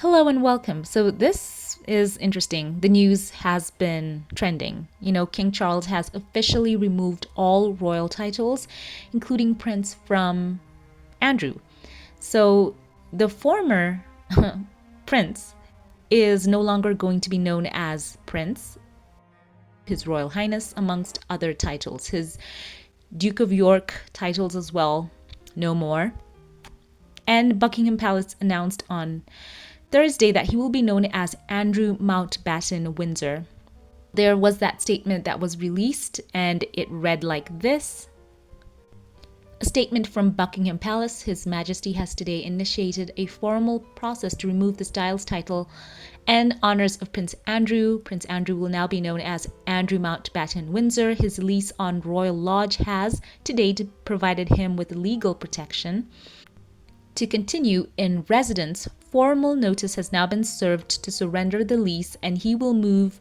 Hello and welcome. So, this is interesting. The news has been trending. King Charles has officially removed all royal titles, including Prince, from Andrew. So, the former Prince is no longer going to be known as Prince, His Royal Highness, amongst other titles. His Duke of York titles as well, no more. And Buckingham Palace announced on Thursday that he will be known as Andrew Mountbatten Windsor. There was that statement that was released, and it read like this. A statement from Buckingham Palace. His Majesty has today initiated a formal process to remove the Styles title and honors of Prince Andrew. Prince Andrew will now be known as Andrew Mountbatten Windsor. His lease on Royal Lodge has, to date, provided him with legal protection. To continue in residence, formal notice has now been served to surrender the lease, and he will move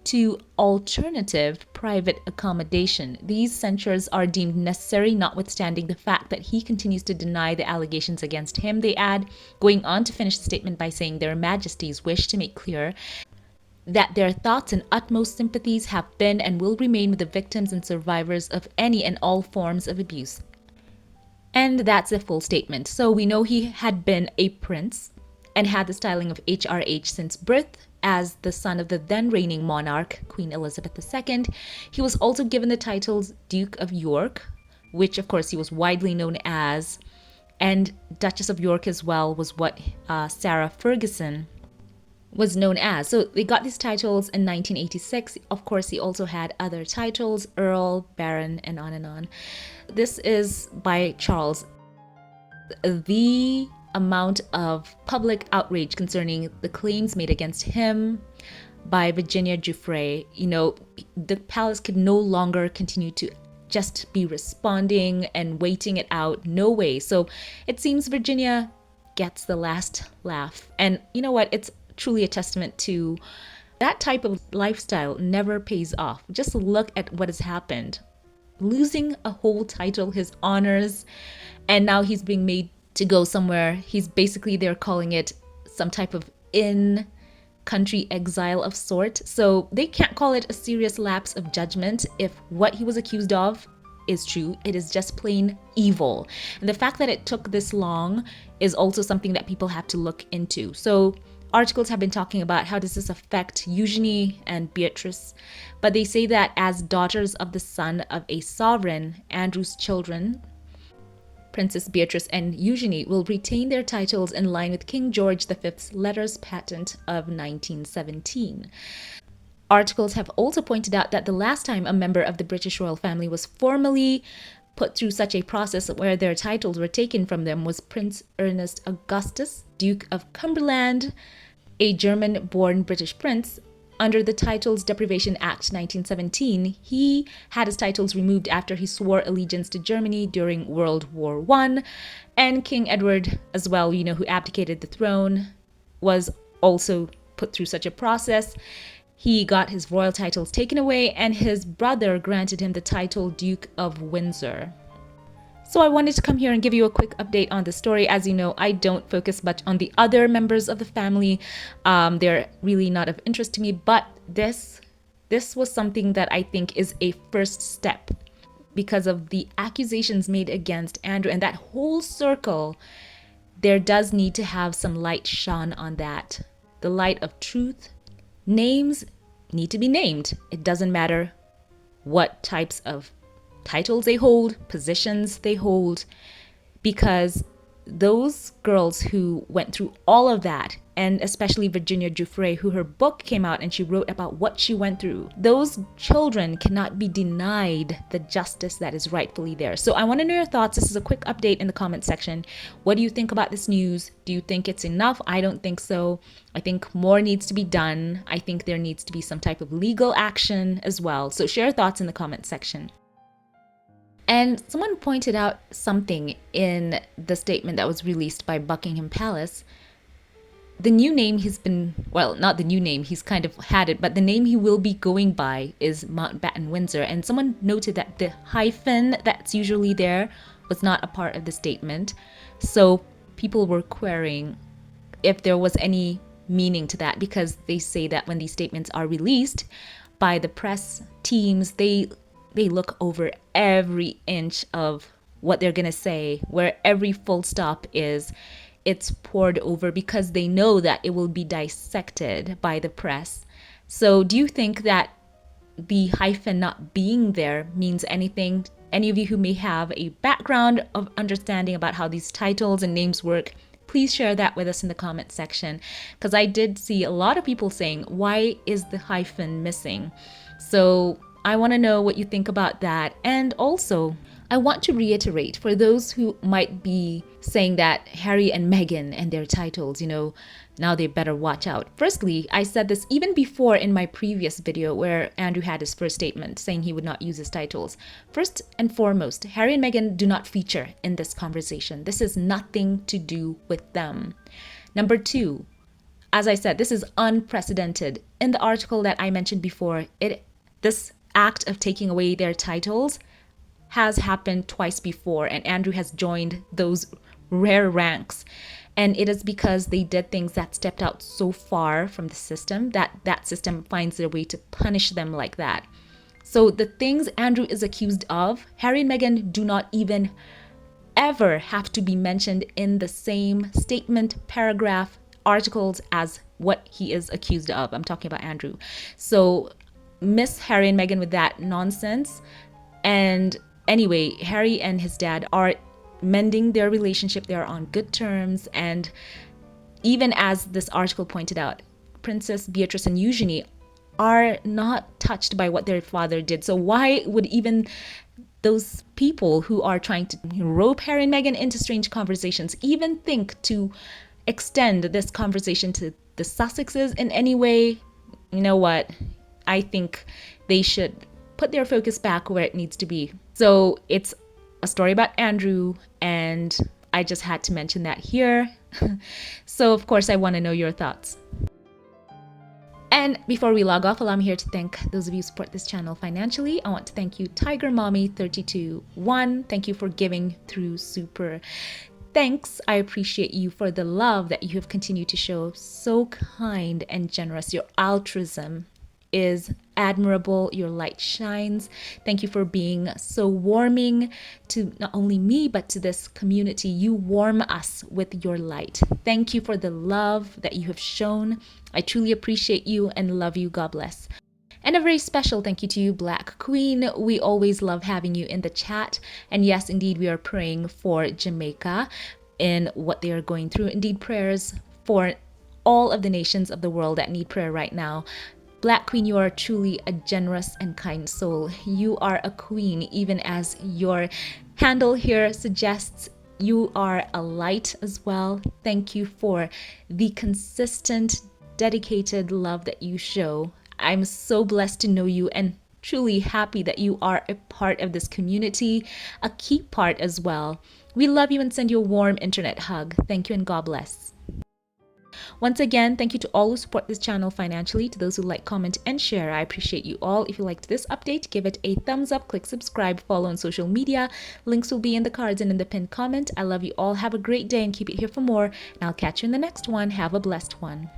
to alternative private accommodation. These censures are deemed necessary, notwithstanding the fact that he continues to deny the allegations against him, they add, going on to finish the statement by saying their Majesties wish to make clear that their thoughts and utmost sympathies have been and will remain with the victims and survivors of any and all forms of abuse. And that's a full statement. So we know he had been a prince and had the styling of HRH since birth as the son of the then reigning monarch, Queen Elizabeth II. He was also given the titles Duke of York, which of course he was widely known as, and Duchess of York as well was what Sarah Ferguson was known as. So they got these titles in 1986. Of course, he also had other titles, Earl, Baron, and on and on. This is by Charles. The amount of public outrage concerning the claims made against him by Virginia Giuffre, the palace could no longer continue to just be responding and waiting it out. No way. So it seems Virginia gets the last laugh. And you know what? It's truly a testament to that type of lifestyle never pays off. Just look at what has happened. Losing a whole title, his honors, and now he's being made to go somewhere. He's basically, they're calling it some type of in-country exile of sort. So they can't call it a serious lapse of judgment if what he was accused of is true. It is just plain evil. And the fact that it took this long is also something that people have to look into. So articles have been talking about how does this affect Eugenie and Beatrice, but they say that as daughters of the son of a sovereign, Andrew's children, Princess Beatrice and Eugenie, will retain their titles in line with King George V's letters patent of 1917. Articles have also pointed out that the last time a member of the British royal family was formally put through such a process where their titles were taken from them was Prince Ernest Augustus, Duke of Cumberland, a German-born British prince. Under the Titles Deprivation Act 1917, he had his titles removed after he swore allegiance to Germany during World War I. And King Edward as well, who abdicated the throne, was also put through such a process. He got his royal titles taken away, and his brother granted him the title Duke of Windsor. So I wanted to come here and give you a quick update on the story. As you know, I don't focus much on the other members of the family. They're really not of interest to me, but this was something that I think is a first step because of the accusations made against Andrew and that whole circle. There does need to have some light shone on that. The light of truth. Names need to be named. It doesn't matter what types of titles they hold, positions they hold, because those girls who went through all of that, and especially Virginia Giuffre, who her book came out and she wrote about what she went through, those children cannot be denied the justice that is rightfully theirs. So I want to know your thoughts. This is a quick update in the comment section. What do you think about this news? Do you think it's enough? I don't think so. I think more needs to be done. I think there needs to be some type of legal action as well. So share your thoughts in the comment section. And someone pointed out something in the statement that was released by Buckingham Palace. The new name he's been, well, not the new name, he's kind of had it, but the name he will be going by is Mountbatten Windsor. And someone noted that the hyphen that's usually there was not a part of the statement. So people were querying, if there was any meaning to that, because they say that when these statements are released by the press teams, they look over every inch of what they're going to say, where every full stop is, it's poured over because they know that it will be dissected by the press. So do you think that the hyphen not being there means anything? Any of you who may have a background of understanding about how these titles and names work, please share that with us in the comment section, because I did see a lot of people saying, why is the hyphen missing? So I want to know what you think about that. And also, I want to reiterate for those who might be saying that Harry and Meghan and their titles, now they better watch out. Firstly, I said this even before in my previous video where Andrew had his first statement saying he would not use his titles. First and foremost, Harry and Meghan do not feature in this conversation. This has nothing to do with them. Number two, as I said, this is unprecedented. In the article that I mentioned before, this act of taking away their titles has happened twice before, and Andrew has joined those rare ranks. And it is because they did things that stepped out so far from the system that that system finds their way to punish them like that. So the things Andrew is accused of, Harry and Meghan do not even ever have to be mentioned in the same statement, paragraph, articles as what he is accused of. I'm talking about Andrew. So miss Harry and Meghan with that nonsense. And anyway, Harry and his dad are mending their relationship. They are on good terms. And even as this article pointed out, Princess Beatrice and Eugenie are not touched by what their father did. So why would even those people who are trying to rope Harry and Meghan into strange conversations even think to extend this conversation to the Sussexes in any way? You know what? I think they should put their focus back where it needs to be. So it's a story about Andrew, and I just had to mention that here. So of course I want to know your thoughts. And before we log off, allow me here to thank those of you who support this channel financially. I want to thank you, Tiger Mommy 321. Thank you for giving through Super. Thanks. I appreciate you for the love that you have continued to show. So kind and generous. Your altruism is admirable. Your light shines. Thank you for being so warming to not only me, but to this community. You warm us with your light. Thank you for the love that you have shown. I truly appreciate you and love you. God bless. And a very special thank you to you, Black Queen. We always love having you in the chat. And yes, indeed, we are praying for Jamaica in what they are going through. Indeed, prayers for all of the nations of the world that need prayer right now. Black Queen, you are truly a generous and kind soul. You are a queen, even as your handle here suggests. You are a light as well. Thank you for the consistent, dedicated love that you show. I'm so blessed to know you and truly happy that you are a part of this community, a key part as well. We love you and send you a warm internet hug. Thank you and God bless. Once again, thank you to all who support this channel financially, to those who like, comment, and share. I appreciate you all. If you liked this update, give it a thumbs up, click subscribe, follow on social media. Links will be in the cards and in the pinned comment. I love you all. Have a great day and keep it here for more. And I'll catch you in the next one. Have a blessed one.